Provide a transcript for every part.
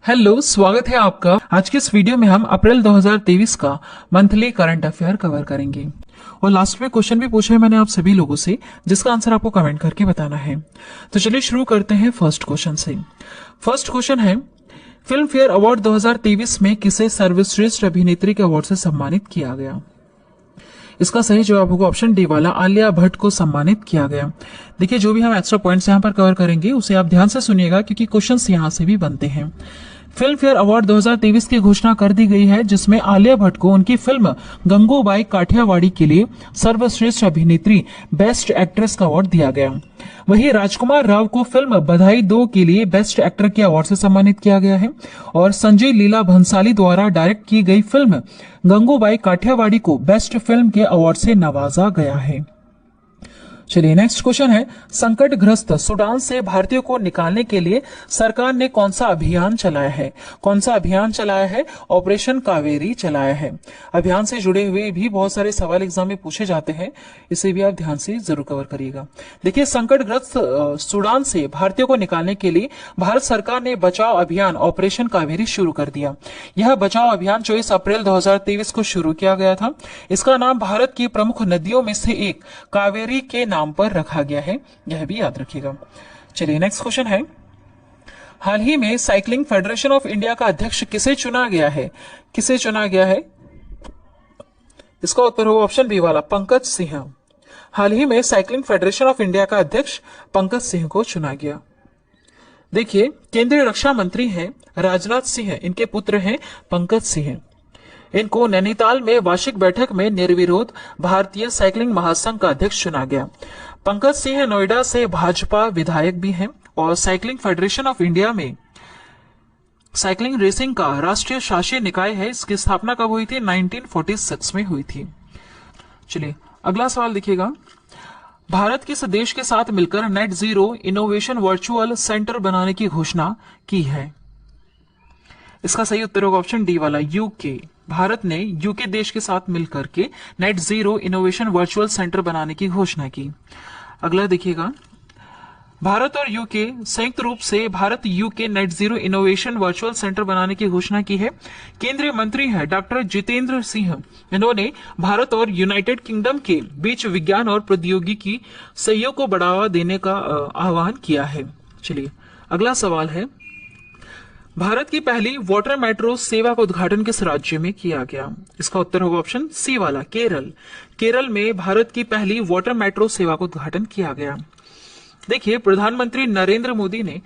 Hello, स्वागत है आपका। आज के इस वीडियो में हम अप्रैल 2023 का मंथली करंट अफेयर कवर करेंगे और लास्ट में क्वेश्चन भी पूछा है मैंने आप सभी लोगों से, जिसका आंसर आपको कमेंट करके बताना है। तो चलिए शुरू करते हैं फर्स्ट क्वेश्चन से। फर्स्ट क्वेश्चन है, फिल्म फेयर अवार्ड 2023 में किसे सर्वश्रेष्ठ अभिनेत्री के अवार्ड से सम्मानित किया गया? इसका सही जवाब होगा ऑप्शन डी वाला, आलिया भट्ट को सम्मानित किया गया। देखिए, जो भी हम एक्स्ट्रा पॉइंट्स यहाँ पर कवर करेंगे उसे आप ध्यान से सुनिएगा, क्योंकि क्वेश्चंस यहाँ से भी बनते हैं। फिल्म फेयर अवार्ड 2023 की घोषणा कर दी गई है, जिसमें आलिया भट्ट को उनकी फिल्म गंगूबाई काठियावाड़ी के लिए सर्वश्रेष्ठ अभिनेत्री बेस्ट एक्ट्रेस का अवार्ड दिया गया। वहीं राजकुमार राव को फिल्म बधाई 2 के लिए बेस्ट एक्टर के अवार्ड से सम्मानित किया गया है और संजय लीला भंसाली द्वारा डायरेक्ट की गई फिल्म गंगूबाई काठियावाड़ी को बेस्ट फिल्म के अवार्ड से नवाजा गया है। चलिए नेक्स्ट क्वेश्चन है, संकटग्रस्त सूडान से भारतीयों को निकालने के लिए सरकार ने कौन सा अभियान चलाया है? कौन सा अभियान चलाया है? ऑपरेशन कावेरी चलाया है। अभियान से जुड़े हुए भी बहुत सारे सवाल एग्जाम में पूछे जाते हैं, इसे भी आप ध्यान से जरूर कवर करिएगा। देखिए, संकटग्रस्त सूडान से भारतीयों को निकालने के लिए भारत सरकार ने बचाव अभियान ऑपरेशन कावेरी शुरू कर दिया। यह बचाव अभियान 24 अप्रैल 2023 को शुरू किया गया था। इसका नाम भारत की प्रमुख नदियों में से एक कावेरी के नाम पर रखा गया है, यह भी याद रखिएगा। चलिए नेक्स्ट क्वेश्चन है, हाल ही में साइकिलिंग फेडरेशन ऑफ इंडिया का अध्यक्ष किसे चुना गया है? किसे चुना गया है? इसका उत्तर होगा ऑप्शन बी वाला, पंकज सिंह। हाल ही में साइकिलिंग फेडरेशन ऑफ इंडिया का अध्यक्ष पंकज सिंह को चुना गया। देखिए, केंद्रीय रक्षा मंत्री हैं राजनाथ सिंह, इनके पुत्र हैं पंकज सिंह। इनको नैनीताल में वार्षिक बैठक में निर्विरोध भारतीय साइकिलिंग महासंघ का अध्यक्ष चुना गया। पंकज सिंह नोएडा से भाजपा विधायक भी हैं और साइकिलिंग फेडरेशन ऑफ इंडिया में साइकिलिंग रेसिंग का राष्ट्रीय शासी निकाय है। इसकी स्थापना कब हुई थी? 1946 में हुई थी। चलिए अगला सवाल देखिएगा, भारत किस देश के साथ मिलकर net zero innovation virtual centre बनाने की घोषणा की है? इसका सही उत्तर होगा ऑप्शन डी वाला, यूके। भारत ने यूके देश के साथ मिलकर के net zero innovation virtual centre बनाने की घोषणा की। अगला देखिएगा, भारत और यूके संयुक्त रूप से Bharat UK net zero innovation virtual centre बनाने की घोषणा की है। केंद्रीय मंत्री है डॉक्टर जितेंद्र सिंह। इन्होंने भारत और यूनाइटेड किंगडम के बीच विज्ञान और प्रौद्योगिकी सहयोग को बढ़ावा देने का आह्वान किया है। चलिए अगला सवाल है, भारत की पहली वाटर मेट्रो सेवा का उद्घाटन किस राज्य में किया गया? इसका उत्तर होगा ऑप्शन सी वाला, केरल। केरल में भारत की पहली वाटर मेट्रो सेवा का उद्घाटन किया गया। देखिए, प्रधानमंत्री नरेंद्र मोदी ने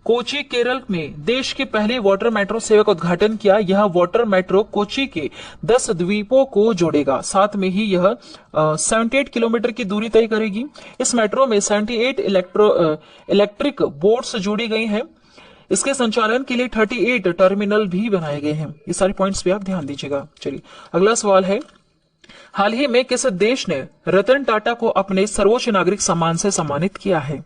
कोची केरल में देश की पहली वाटर मेट्रो सेवा का उद्घाटन किया। यह वाटर मेट्रो कोची के 10 द्वीपों को जोड़ेगा। साथ में ही यह 78 किलोमीटर की दूरी तय करेगी। इस मेट्रो में 78 इलेक्ट्रिक बोट्स जोड़ी गई हैं। इसके संचालन के लिए 38 टर्मिनल भी बनाए गए हैं। ये सारे पॉइंट्स पे आप ध्यान दीजिएगा। चलिए अगला सवाल है, हाल ही में किस देश ने रतन टाटा को अपने सर्वोच्च नागरिक सम्मान से सम्मानित किया है?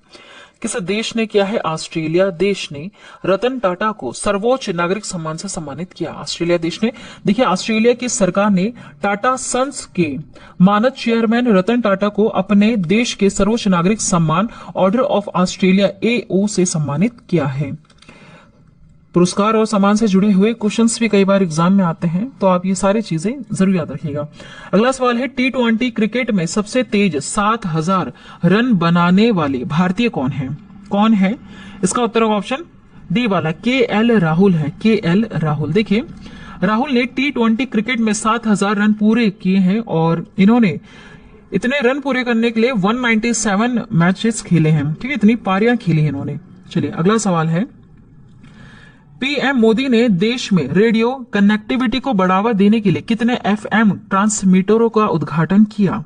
किस देश ने किया है? ऑस्ट्रेलिया देश ने रतन टाटा को सर्वोच्च नागरिक सम्मान से सम्मानित किया। ऑस्ट्रेलिया देश ने। देखिए, ऑस्ट्रेलिया की सरकार ने टाटा सन्स के मानद चेयरमैन रतन टाटा को अपने देश के सर्वोच्च नागरिक सम्मान ऑर्डर ऑफ ऑस्ट्रेलिया AO से सम्मानित किया है। पुरस्कार और सम्मान से जुड़े हुए क्वेश्चंस भी कई बार एग्जाम में आते हैं, तो आप ये सारी चीजें जरूर याद रखिएगा। अगला सवाल है, T20 क्रिकेट में सबसे तेज 7000 रन बनाने वाले भारतीय कौन है? कौन है? इसका उत्तर होगा ऑप्शन डी वाला, KL राहुल है। KL राहुल। देखिए, राहुल ने T20 क्रिकेट में 7000 रन पूरे किए हैं और इन्होंने इतने रन पूरे करने के लिए 197 मैचेस खेले हैं। ठीक है, इतनी पारियां खेली है इन्होंने। चलिए अगला सवाल है, पीएम मोदी ने देश में रेडियो कनेक्टिविटी को बढ़ावा देने के लिए कितने FM ट्रांसमीटरों का उद्घाटन किया?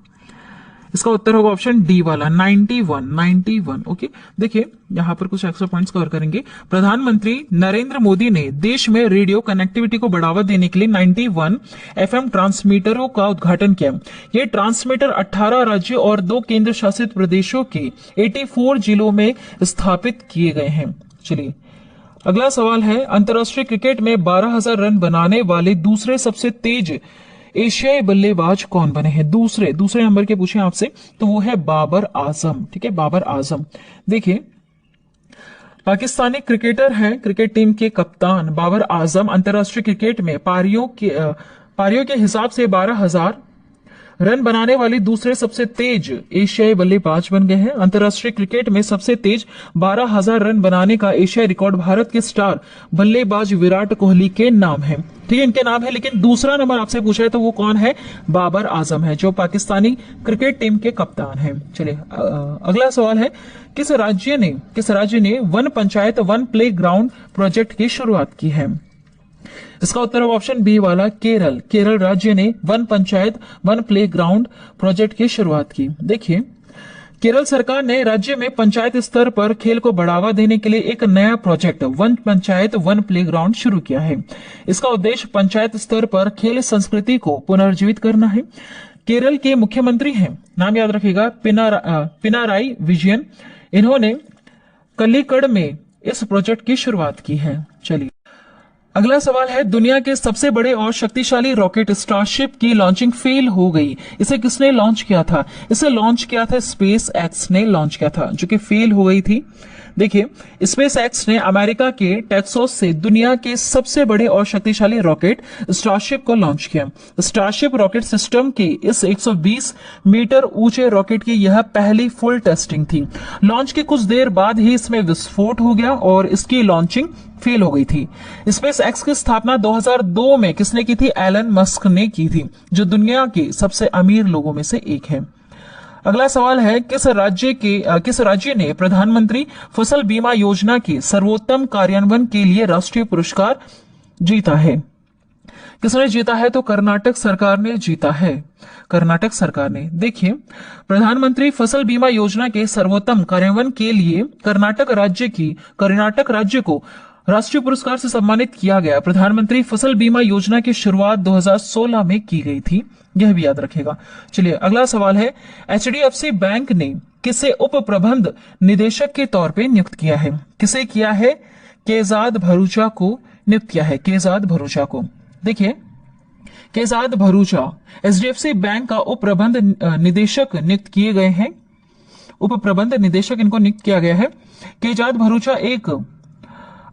इसका उत्तर होगा ऑप्शन डी वाला, 91। ओके, देखिए यहां पर कुछ एक्स्ट्रा पॉइंट्स कवर करेंगे। प्रधानमंत्री नरेंद्र मोदी ने देश में रेडियो कनेक्टिविटी को बढ़ावा देने के लिए 91 FM ट्रांसमीटरों का उद्घाटन किया। ये ट्रांसमीटर 18 राज्यों और 2 केंद्र शासित प्रदेशों के 84 जिलों में स्थापित किए गए हैं। चलिए अगला सवाल है, अंतरराष्ट्रीय क्रिकेट में 12000 रन बनाने वाले दूसरे सबसे तेज एशियाई बल्लेबाज कौन बने हैं? दूसरे नंबर के पूछे आपसे, तो वो है बाबर आजम। ठीक है, बाबर आजम। देखिए, पाकिस्तानी क्रिकेटर हैं क्रिकेट टीम के कप्तान बाबर आजम अंतर्राष्ट्रीय क्रिकेट में पारियों के हिसाब से 12,000 रन बनाने वाली दूसरे सबसे तेज एशियाई बल्लेबाज बन गए हैं। अंतर्राष्ट्रीय क्रिकेट में सबसे तेज 12,000 रन बनाने का एशियाई रिकॉर्ड भारत के स्टार बल्लेबाज विराट कोहली के नाम है। ठीक है, इनके नाम है, लेकिन दूसरा नंबर आपसे पूछा है तो वो कौन है? बाबर आजम है, जो पाकिस्तानी क्रिकेट टीम के कप्तान है। चलिए अगला सवाल है, किस राज्य ने one panchayat one play ground project की शुरुआत की है? इसका उत्तर है ऑप्शन बी वाला, केरल राज्य ने one panchayat one play ground project की शुरुआत की। देखिए, केरल सरकार ने राज्य में पंचायत स्तर पर खेल को बढ़ावा देने के लिए एक नया project one panchayat one playground शुरू किया है। इसका उद्देश्य पंचायत स्तर पर खेल संस्कृति को पुनर्जीवित करना है। केरल के मुख्यमंत्री हैं, नाम याद रखिएगा, पिनाराई विजयन। इन्होंने कल्लीकड़ में इस प्रोजेक्ट की शुरुआत की है। चलिए अगला सवाल है, दुनिया के सबसे बड़े और शक्तिशाली रॉकेट स्टारशिप की लॉन्चिंग फेल हो गई। इसे किसने लॉन्च किया था? इसे लॉन्च किया था स्पेस एक्स ने लॉन्च किया था, जो कि फेल हो गई थी। देखिए, स्पेस एक्स ने अमेरिका के टेक्सास से दुनिया के सबसे बड़े और शक्तिशाली रॉकेट स्टारशिप को लॉन्च किया। स्टारशिप रॉकेट सिस्टम के इस 120 मीटर ऊंचे रॉकेट की यह पहली फुल टेस्टिंग थी। लॉन्च के कुछ देर बाद ही इसमें विस्फोट हो गया और इसकी लॉन्चिंग फेल हो गई थी। स्पेस एक्स की स्थापना 2002 में किसने की थी? एलन मस्क ने की थी, जो दुनिया के सबसे अमीर लोगों में से एक है। अगला सवाल है, किस राज्य ने प्रधानमंत्री फसल बीमा योजना के सर्वोत्तम कार्यान्वयन के लिए राष्ट्रीय पुरस्कार जीता है? किसने जीता है? तो कर्नाटक सरकार ने जीता है, कर्नाटक सरकार ने। देखिए, प्रधानमंत्री फसल बीमा योजना के सर्वोत्तम कार्यान्वयन के लिए कर्नाटक राज्य को राष्ट्रीय पुरस्कार से सम्मानित किया गया। प्रधानमंत्री फसल बीमा योजना की शुरुआत 2016 में की गई थी, यह भी याद रखेगा। चलिए अगला सवाल है, एचडीएफसी बैंक ने किसे उप प्रबंध निदेशक के तौर पे नियुक्त किया है? किसे किया है? केजाद भरूचा को नियुक्त किया है, केजाद भरूचा को। देखिए, केजाद भरूचा एचडीएफसी बैंक का उप प्रबंध निदेशक नियुक्त किए गए हैं। उप प्रबंध निदेशक इनको नियुक्त किया गया है। केजाद भरूचा एक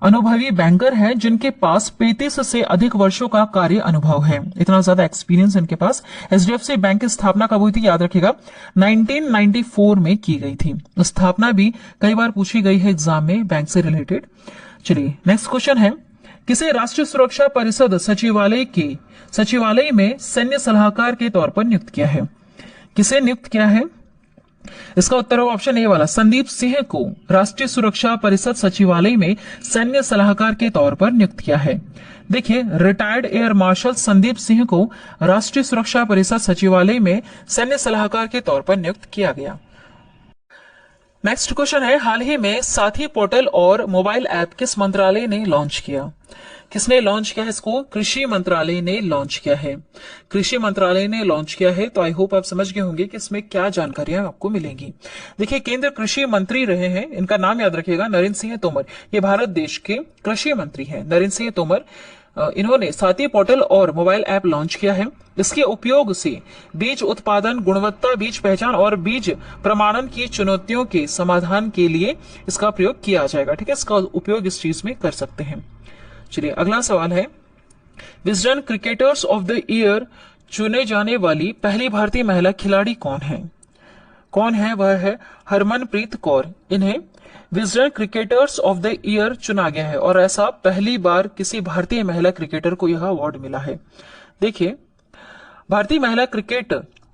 अनुभवी बैंकर है, जिनके पास 35 से अधिक वर्षों का कार्य अनुभव है। इतना ज्यादा एक्सपीरियंस इनके पास। एचडीएफसी बैंक की स्थापना कब हुई थी? याद रखिएगा, 1994 में की गई थी। स्थापना भी कई बार पूछी गई है एग्जाम में बैंक से रिलेटेड। चलिए नेक्स्ट क्वेश्चन है, किसे राष्ट्रीय सुरक्षा परिषद सचिवालय में सैन्य सलाहकार के तौर पर नियुक्त किया है? किसे नियुक्त किया है? इसका उत्तर है ऑप्शन ए वाला, संदीप सिंह को राष्ट्रीय सुरक्षा परिषद सचिवालय में सैन्य सलाहकार के तौर पर नियुक्त किया है। देखिए, retired air marshal Sandeep Singh को राष्ट्रीय सुरक्षा परिषद सचिवालय में सैन्य सलाहकार के तौर पर नियुक्त किया गया। नेक्स्ट क्वेश्चन है, हाल ही में साथी पोर्टल और मोबाइल ऐप किस मंत्रालय ने लॉन्च किया? किसने लॉन्च किया है इसको? कृषि मंत्रालय ने लॉन्च किया है, कृषि मंत्रालय ने लॉन्च किया है। तो आई होप आप समझ गए होंगे कि इसमें क्या जानकारियां आपको मिलेंगी। देखिए, केंद्र कृषि मंत्री रहे हैं, इनका नाम याद रखिएगा, नरेंद्र सिंह तोमर। ये भारत देश के कृषि मंत्री हैं, नरेंद्र सिंह तोमर। इन्होंने साथी पोर्टल और मोबाइल ऐप लॉन्च किया है। इसके उपयोग से बीज उत्पादन, गुणवत्ता, बीज पहचान और बीज प्रमाणन की चुनौतियों के समाधान के लिए इसका प्रयोग किया जाएगा। ठीक है, इसका उपयोग इस चीज में कर सकते हैं। चलिए अगला सवाल है, Wisden cricketers of the year चुने जाने वाली पहली भारतीय महिला खिलाड़ी कौन है? कौन है? वह है हरमनप्रीत कौर। इन्हें Wisden cricketers of the year चुना गया है और ऐसा पहली बार किसी भारतीय महिला क्रिकेटर को यह अवार्ड मिला है। देखिए, भारतीय महिला क्रिकेट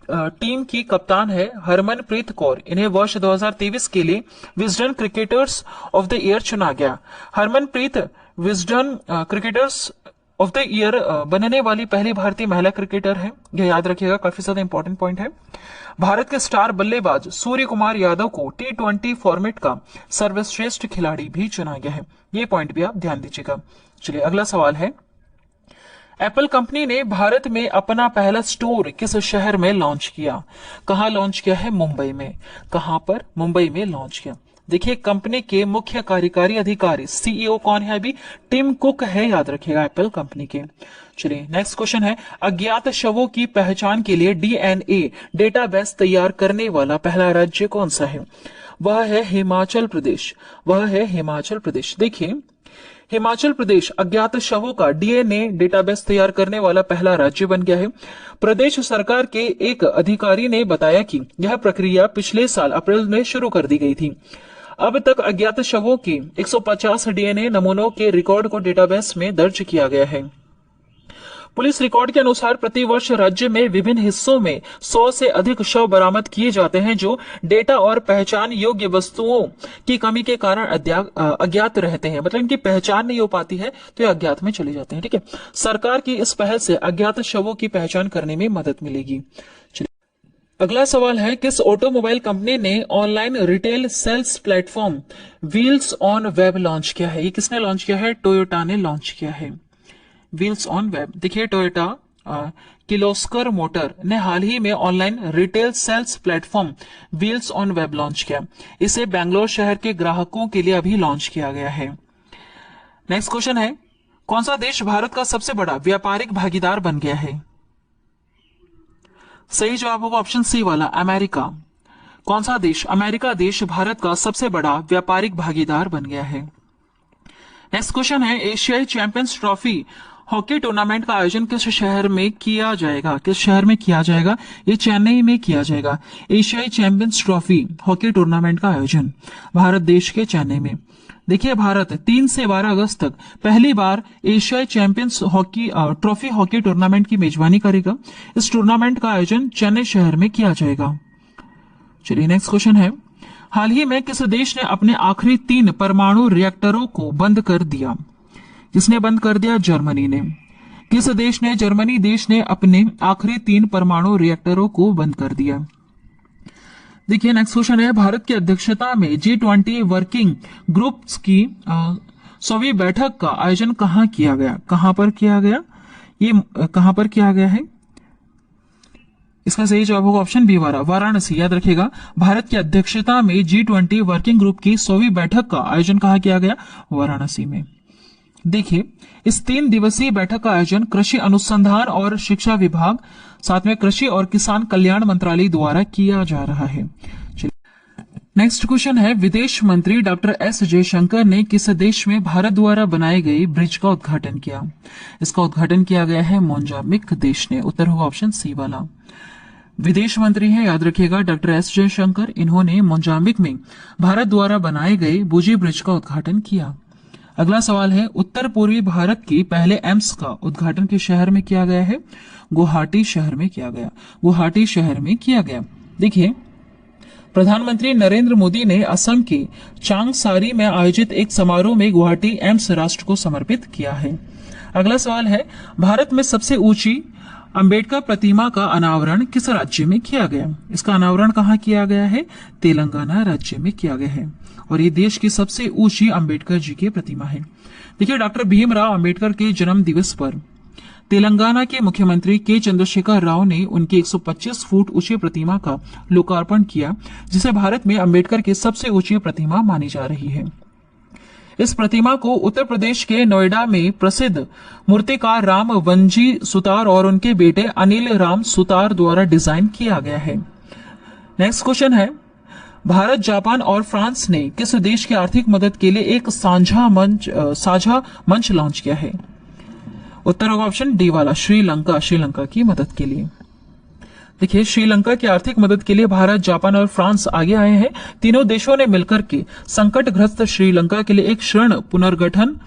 टीम की कप्तान है हरमनप्रीत कौर। इन्हें वर्ष 2023 के लिए Wisden cricketers of the year चुना गया। Harmanpreet Wisden cricketers of the year बनने वाली पहली भारतीय महिला क्रिकेटर है, यह याद रखिएगा, काफी ज्यादा इंपॉर्टेंट पॉइंट है। भारत के स्टार बल्लेबाज सूर्य कुमार यादव को T20 फॉर्मेट का सर्वश्रेष्ठ खिलाड़ी भी चुना गया है, ये पॉइंट भी आप ध्यान दीजिएगा। चलिए अगला सवाल है, एप्पल कंपनी ने भारत में अपना पहला स्टोर किस शहर में लॉन्च किया? कहां लॉन्च किया है? मुंबई में। कहां पर? मुंबई में लॉन्च किया। देखिए कंपनी के मुख्य कार्यकारी अधिकारी सीईओ कौन है? अभी टिम कुक है, याद रखिएगा, एप्पल कंपनी के। चलिए नेक्स्ट क्वेश्चन है, अज्ञात शवों की पहचान के लिए डीएनए डेटाबेस तैयार करने वाला पहला राज्य कौन सा है? वह है हिमाचल प्रदेश। वह है हिमाचल प्रदेश। देखिए हिमाचल प्रदेश अज्ञात शवों का डीएनए डेटाबेस तैयार करने वाला पहला राज्य बन गया है। प्रदेश सरकार के एक अधिकारी ने बताया कि यह प्रक्रिया पिछले साल अप्रैल में शुरू कर दी गई थी। अब तक अज्ञात शवों के 150 डीएनए नमूनों के रिकॉर्ड को डेटाबेस में दर्ज किया गया है। पुलिस रिकॉर्ड के अनुसार प्रतिवर्ष राज्य में विभिन्न हिस्सों में 100 से अधिक शव बरामद किए जाते हैं जो डेटा और पहचान योग्य वस्तुओं की कमी के कारण अज्ञात रहते हैं। मतलब इनकी पहचान नहीं हो पाती है तो ये अज्ञात में चले जाते हैं। ठीक है, सरकार की इस पहल से अज्ञात शवों की पहचान करने में मदद मिलेगी। अगला सवाल है, किस ऑटोमोबाइल कंपनी ने online retail sales platform wheels on web launch किया है? ये किसने लॉन्च किया है? टोयोटा ने लॉन्च किया है व्हील्स ऑन वेब। देखिए टोयोटा किर्लोस्कर मोटर ने हाल ही में online retail sales platform wheels on web launch किया। इसे बेंगलोर शहर के ग्राहकों के लिए अभी लॉन्च किया गया है। नेक्स्ट क्वेश्चन है, कौन सा देश भारत का सबसे बड़ा व्यापारिक भागीदार बन गया है? सही जवाब होगा ऑप्शन सी वाला, अमेरिका। कौन सा देश? अमेरिका देश भारत का सबसे बड़ा व्यापारिक भागीदार बन गया है। नेक्स्ट क्वेश्चन है, एशियाई चैंपियंस ट्रॉफी हॉकी टूर्नामेंट का आयोजन किस शहर में किया जाएगा? किस शहर में किया जाएगा? ये चेन्नई में किया जाएगा। एशियाई चैंपियंस ट्रॉफी हॉकी टूर्नामेंट का आयोजन भारत देश के चेन्नई में। देखिए भारत 3 से 12 अगस्त तक पहली बार एशियाई champions hockey trophy hockey tournament की मेजबानी करेगा। इस टूर्नामेंट का आयोजन चेन्नई शहर में किया जाएगा। चलिए नेक्स्ट क्वेश्चन है, हाल ही में किस देश ने अपने आखिरी 3 परमाणु रिएक्टरों को बंद कर दिया? किसने बंद कर दिया? जर्मनी ने। किस देश ने? जर्मनी देश ने अपने आखिरी 3 परमाणु रिएक्टरों को बंद कर दिया। देखिए नेक्स्ट क्वेश्चन है, भारत की अध्यक्षता में G20 वर्किंग ग्रुप्स की 100वीं बैठक का आयोजन कहाँ किया गया? कहां पर किया गया? ये कहां पर किया गया है? इसका सही जवाब होगा ऑप्शन बी वाला, वाराणसी। याद रखिएगा, भारत की अध्यक्षता में G20 वर्किंग ग्रुप की 100वीं बैठक का आयोजन कहाँ किया गया? वाराणसी में। देखिए इस 3 दिवसीय बैठक का आयोजन कृषि अनुसंधान और शिक्षा विभाग, साथ में कृषि और किसान कल्याण मंत्रालय द्वारा किया जा रहा है। नेक्स्ट क्वेश्चन है, विदेश मंत्री डॉक्टर एस जयशंकर ने किस देश में भारत द्वारा बनाए गए ब्रिज का उद्घाटन किया? इसका उद्घाटन किया गया है मोजाम्बिक देश ने। उत्तर होगा ऑप्शन सी वाला। विदेश मंत्री हैं, याद रखिएगा, डॉक्टर एस जयशंकर। इन्होंने मोजाम्बिक में भारत द्वारा बनाए गए बुजी ब्रिज का उद्घाटन किया। अगला सवाल है, उत्तर पूर्वी भारत की पहले एम्स का उद्घाटन किस शहर में किया गया है? गुवाहाटी शहर में किया गया। गुवाहाटी शहर में किया गया। देखिए प्रधानमंत्री नरेंद्र मोदी ने असम के चांगसारी में आयोजित एक समारोह में गुवाहाटी एम्स राष्ट्र को समर्पित किया है। अगला सवाल है, भारत में सबसे ऊंची अंबेडकर प्रतिमा का अनावरण किस राज्य में किया गया? इसका अनावरण कहाँ किया गया है? तेलंगाना राज्य में किया गया है। और ये देश की सबसे ऊंची अंबेडकर जी की प्रतिमा है। देखिए डॉक्टर भीमराव अंबेडकर के जन्म दिवस पर तेलंगाना के मुख्यमंत्री के चंद्रशेखर राव ने उनकी 125 फुट ऊंची प्रतिमा का लोकार्पण किया, जिसे भारत में अंबेडकर की सबसे ऊंची प्रतिमा मानी जा रही है। इस प्रतिमा को उत्तर प्रदेश के नोएडा में प्रसिद्ध मूर्तिकार राम वंजी सुतार और उनके बेटे अनिल राम सुतार द्वारा डिजाइन किया गया है। नेक्स्ट क्वेश्चन है, भारत, जापान और फ्रांस ने किस देश की आर्थिक मदद के लिए एक साझा मंच लॉन्च किया है? उत्तर होगा ऑप्शन डी वाला, श्रीलंका। श्रीलंका की मदद के लिए। देखिए श्रीलंका की आर्थिक मदद के लिए भारत, जापान और फ्रांस आगे आए हैं। तीनों देशों ने मिलकर के संकटग्रस्त श्रीलंका के लिए एक ऋण पुनर्गठन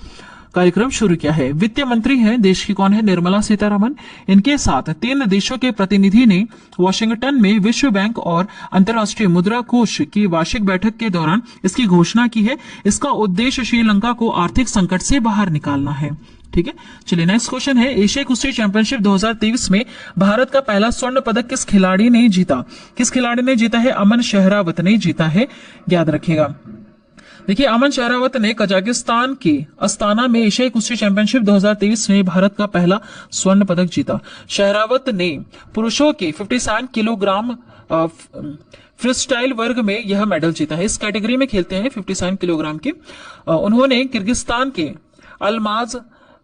कार्यक्रम शुरू किया है। वित्त मंत्री हैं देश की, कौन है? निर्मला सीतारमण। इनके साथ 3 देशों के प्रतिनिधि ने वॉशिंगटन में विश्व बैंक और अंतर्राष्ट्रीय मुद्रा कोष की वार्षिक बैठक के दौरान इसकी घोषणा की है। इसका उद्देश्य श्रीलंका को आर्थिक संकट से बाहर निकालना है। ठीक है, चलिए नेक्स्ट क्वेश्चन है, एशियाई कुश्ती चैंपियनशिप 2023 में भारत का पहला स्वर्ण पदक किस खिलाड़ी ने जीता? किस खिलाड़ी ने जीता है? अमन शहरावत ने जीता है, याद रखिएगा। देखिए अमन शहरावत ने कजाकिस्तान के अस्ताना में एशियाई कुश्ती चैंपियनशिप 2023 में भारत का पहला स्वर्ण पदक जीता। शहरावत ने पुरुषों के 57 किलोग्राम फ्री स्टाइल वर्ग में यह मेडल जीता है। इस कैटेगरी में खेलते हैं 57 किलोग्राम के। उन्होंने किर्गिस्तान के अल्माज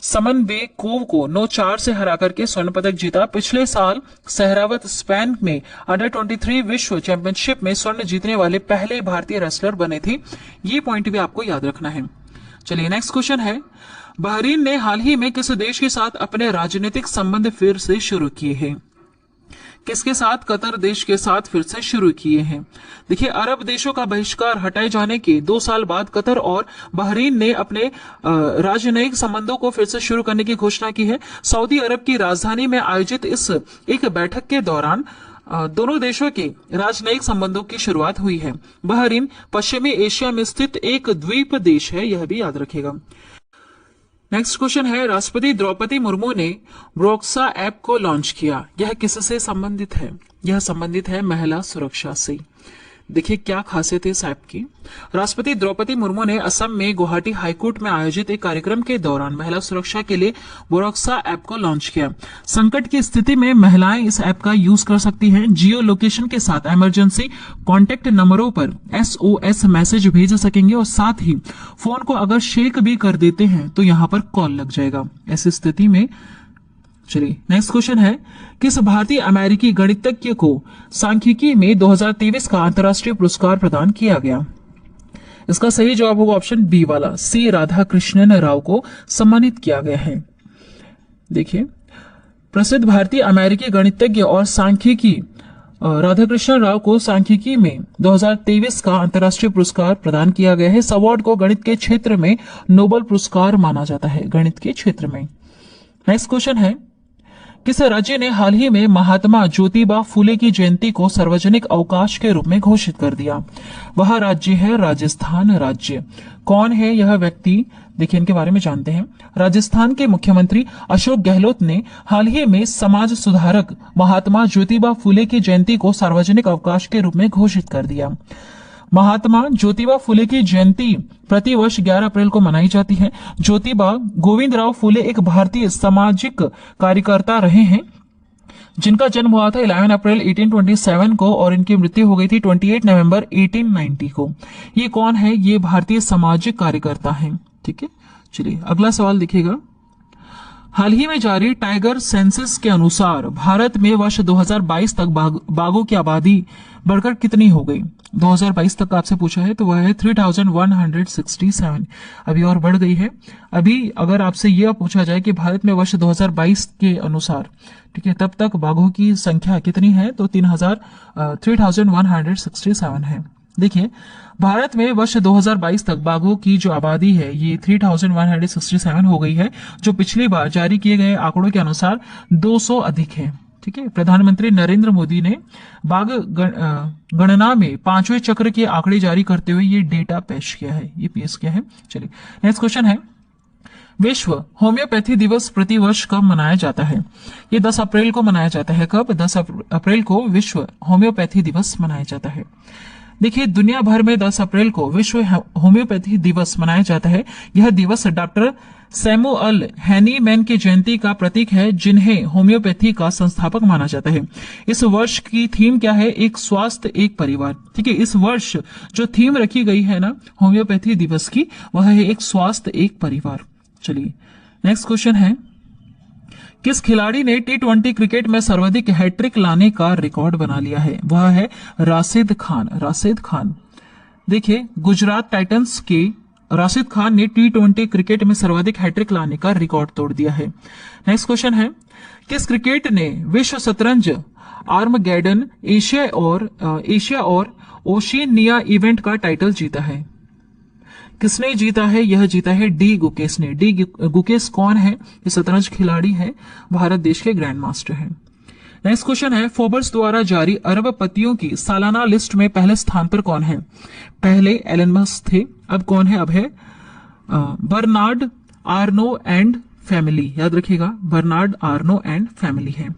समनबेकोव को 9-4 से हरा करके स्वर्ण पदक जीता। पिछले साल सहरावत स्पेन में अंडर 23 विश्व चैंपियनशिप में स्वर्ण जीतने वाले पहले भारतीय रेसलर बने थे। ये पॉइंट भी आपको याद रखना है। चलिए नेक्स्ट क्वेश्चन है, बहरीन ने हाल ही में किस देश के साथ अपने राजनीतिक संबंध फिर से शुरू किए हैं? किसके साथ? कतर देश के साथ फिर से शुरू किए हैं। देखिए, अरब देशों का बहिष्कार हटाए जाने के 2 साल बाद कतर और बहरीन ने अपने राजनयिक संबंधों को फिर से शुरू करने की घोषणा की है। सऊदी अरब की राजधानी में आयोजित इस एक बैठक के दौरान दोनों देशों के राजनयिक संबंधों की शुरुआत हुई है। बहरीन पश्चिमी एशिया में स्थित एक द्वीप देश है, यह भी याद रखिएगा। नेक्स्ट क्वेश्चन है, राष्ट्रपति द्रौपदी मुर्मू ने ब्रोक्सा ऐप को लॉन्च किया। यह किससे संबंधित है? यह संबंधित है महिला सुरक्षा से। देखिए क्या खासियत है इस ऐप की। राष्ट्रपति द्रौपदी मुर्मू ने असम में गुवाहाटी हाईकोर्ट में आयोजित एक कार्यक्रम के दौरान महिला सुरक्षा के लिए बोरक्सा ऐप को लॉन्च किया। संकट की स्थिति में महिलाएं इस ऐप का यूज कर सकती हैं। जियो लोकेशन के साथ इमरजेंसी कॉन्टेक्ट नंबरों पर SOS मैसेज भेज सकेंगे और साथ ही फोन को अगर शेक भी कर देते हैं तो यहाँ पर कॉल लग जाएगा ऐसी स्थिति में। चलिए नेक्स्ट क्वेश्चन है, किस भारतीय अमेरिकी गणितज्ञ को सांख्यिकी में 2023 का अंतर्राष्ट्रीय पुरस्कार प्रदान किया गया? इसका सही जवाब होगा ऑप्शन बी वाला, C राधाकृष्णन राव को सम्मानित किया गया है। देखिए, प्रसिद्ध भारतीय अमेरिकी गणितज्ञ और सांख्यिकी राधाकृष्णन राव को सांख्यिकी में 2023 का अंतर्राष्ट्रीय पुरस्कार प्रदान किया गया है। इस अवार्ड को गणित के क्षेत्र में नोबेल पुरस्कार माना जाता है, गणित के क्षेत्र में। नेक्स्ट क्वेश्चन है, किस राज्य ने हाल ही में महात्मा ज्योतिबा फुले की जयंती को सार्वजनिक अवकाश के रूप में घोषित कर दिया? वह राज्य है राजस्थान राज्य। कौन है यह व्यक्ति? देखिए इनके बारे में जानते हैं। राजस्थान के मुख्यमंत्री अशोक गहलोत ने हाल ही में समाज सुधारक महात्मा ज्योतिबा फुले की जयंती को सार्वजनिक अवकाश के रूप में घोषित कर दिया। महात्मा ज्योतिबा फुले की जयंती प्रति वर्ष 11 अप्रैल को मनाई जाती है। ज्योतिबा गोविंदराव फुले एक भारतीय सामाजिक कार्यकर्ता रहे हैं जिनका जन्म हुआ था 11 अप्रैल 1827 को और इनकी मृत्यु हो गई थी 28 नवंबर 1890 को। ये कौन है? ये भारतीय सामाजिक कार्यकर्ता हैं। ठीक है, चलिए अगला सवाल देखिएगा। हाल ही में जारी टाइगर सेंसस के अनुसार भारत में वर्ष 2022 तक बाघों की आबादी बढ़कर कितनी हो गई? 2022 तक आपसे पूछा है तो वह है 3167। अभी और बढ़ गई है। अभी अगर आपसे यह पूछा जाए कि भारत में वर्ष 2022 के अनुसार, ठीक है, तब तक बाघों की संख्या कितनी है तो 3167 है। देखिए, भारत में वर्ष 2022 तक बाघों की जो आबादी है ये 3167 हो गई है, जो पिछली बार जारी किए गए आंकड़ों के अनुसार 200 अधिक है। ठीक है, प्रधानमंत्री नरेंद्र मोदी ने बाघ गणना में 5वें चक्र के आंकड़े जारी करते हुए ये डेटा पेश किया है, ये पेश किया है। चलिए नेक्स्ट क्वेश्चन है, विश्व होम्योपैथी दिवस प्रतिवर्ष कब मनाया जाता है? ये 10 अप्रैल को मनाया जाता है। कब? 10 अप्रैल को विश्व होम्योपैथी दिवस मनाया जाता है। देखिए, दुनिया भर में 10 अप्रैल को विश्व होम्योपैथी दिवस मनाया जाता है। यह दिवस डॉक्टर सैमुअल हैनीमैन की जयंती का प्रतीक है, जिन्हें होम्योपैथी का संस्थापक माना जाता है। इस वर्ष की थीम क्या है? एक स्वास्थ्य एक परिवार। ठीक है, इस वर्ष जो थीम रखी गई है ना होम्योपैथी दिवस की, वह है एक स्वास्थ्य एक परिवार। चलिए नेक्स्ट क्वेश्चन है, किस खिलाड़ी ने T20 क्रिकेट में सर्वाधिक हैट्रिक लाने का रिकॉर्ड बना लिया है? वह है राशिद खान। राशिद खान, देखिए गुजरात टाइटंस के राशिद खान ने T20 क्रिकेट में सर्वाधिक हैट्रिक लाने का रिकॉर्ड तोड़ दिया है। नेक्स्ट क्वेश्चन है, किस क्रिकेट ने विश्व शतरंज आर्मगेडन एशिया और ओशिनिया इवेंट का टाइटल जीता है? किसने जीता है? यह जीता है डी गुकेश ने। डी गुकेश कौन है? ये शतरंज खिलाड़ी है, भारत देश के ग्रैंड मास्टर है। नेक्स्ट क्वेश्चन है, फोर्ब्स द्वारा जारी अरबपतियों की सालाना लिस्ट में पहले स्थान पर कौन है? पहले एलन मस्क थे, अब कौन है? अब है बर्नार्ड आर्नो एंड फैमिली। याद रखिएगा, बर्नार्ड आर्नो एंड फैमिली है।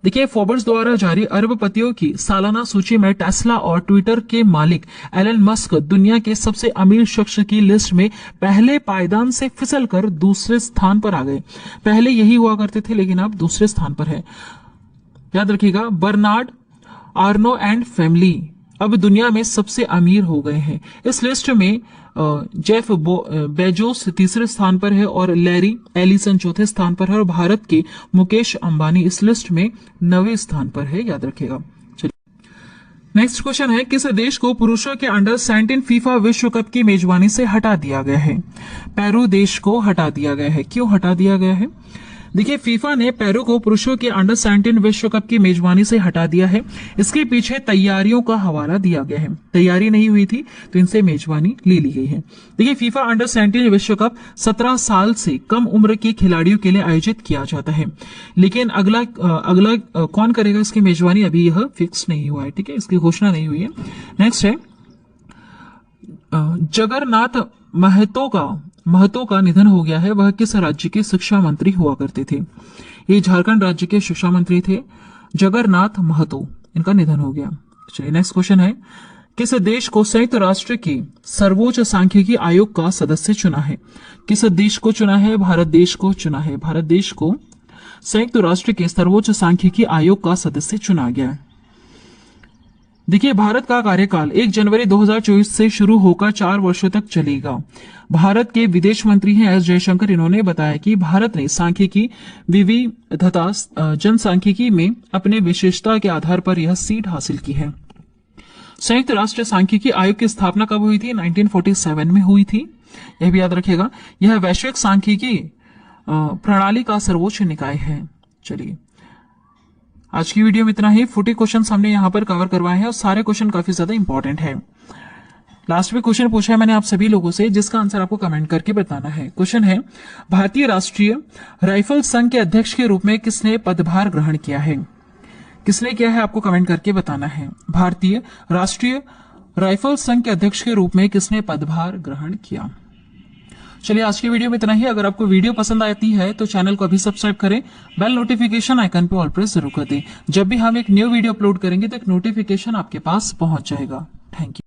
देखिए, फोर्ब्स द्वारा जारी अरबपतियों की सालाना सूची में टेस्ला और ट्विटर के मालिक एलन मस्क दुनिया के सबसे अमीर शख्स की लिस्ट में पहले पायदान से फिसलकर दूसरे स्थान पर आ गए। पहले यही हुआ करते थे लेकिन अब दूसरे स्थान पर है। याद रखिएगा, बर्नार्ड आर्नो एंड फैमिली अब दुनिया में सबसे अमीर हो गए हैं। इस लिस्ट में जेफ बेजोस तीसरे स्थान पर है और लैरी एलिसन चौथे स्थान पर है और भारत के मुकेश अंबानी इस लिस्ट में 9वें स्थान पर है, याद रखिएगा। नेक्स्ट क्वेश्चन है, किस देश को पुरुषों के अंडर 17 फीफा विश्व कप की मेजबानी से हटा दिया गया है? पेरू देश को हटा दिया गया है। क्यों हटा दिया गया है? देखिए, फीफा ने पेरू को पुरुषों के अंडर 17 विश्व कप की मेजबानी से हटा दिया है। इसके पीछे तैयारियों का हवाला दिया गया है। तैयारी नहीं हुई थी तो इनसे मेजबानी ले ली गई है। देखिए, फीफा अंडर 17 विश्व कप 17 साल से कम उम्र के खिलाड़ियों के लिए आयोजित किया जाता है, लेकिन अगला कौन करेगा इसकी मेजबानी अभी यह फिक्स नहीं हुआ है। ठीक है, इसकी घोषणा नहीं हुई है। नेक्स्ट है, जगन्नाथ महतो का निधन हो गया है। वह किस राज्य के शिक्षा मंत्री हुआ करते थे? ये झारखंड राज्य के शिक्षा मंत्री थे जगन्नाथ महतो, इनका निधन हो गया। चलिए नेक्स्ट क्वेश्चन है, किस देश को संयुक्त राष्ट्र के सर्वोच्च सांख्यिकी आयोग का सदस्य चुना है? किस देश को चुना है? भारत देश को चुना है। भारत देश को संयुक्त राष्ट्र के सर्वोच्च सांख्यिकी आयोग का सदस्य चुना गया। देखिए, भारत का कार्यकाल 1 जनवरी 2024 से शुरू होकर 4 वर्षों तक चलेगा। भारत के विदेश मंत्री हैं एस जयशंकर। इन्होंने बताया कि भारत ने सांख्यिकी विविधता जनसांख्यिकी में अपने विशेषता के आधार पर यह सीट हासिल की है। संयुक्त राष्ट्र सांख्यिकी आयोग की स्थापना कब हुई थी? 1947 में हुई थी, यह भी याद रखिएगा। यह वैश्विक सांख्यिकी प्रणाली का सर्वोच्च निकाय है। चलिए, आज की वीडियो में इतना ही। 40 क्वेश्चन हमने यहाँ पर कवर करवाए हैं और सारे क्वेश्चन काफी ज्यादा इंपॉर्टेंट है। लास्ट में क्वेश्चन पूछा है मैंने आप सभी लोगों से, जिसका आंसर आपको कमेंट करके बताना है। क्वेश्चन है, भारतीय राष्ट्रीय राइफल संघ के अध्यक्ष के रूप में किसने पदभार ग्रहण किया है? किसने किया है आपको कमेंट करके बताना है। भारतीय राष्ट्रीय राइफल संघ के अध्यक्ष के रूप में किसने पदभार ग्रहण किया? चलिए, आज की वीडियो में इतना ही। अगर आपको वीडियो पसंद आती है तो चैनल को अभी सब्सक्राइब करें, बेल नोटिफिकेशन आइकन पे ऑल प्रेस जरूर कर दें। जब भी हम एक न्यू वीडियो अपलोड करेंगे तो एक नोटिफिकेशन आपके पास पहुंच जाएगा। Thank you.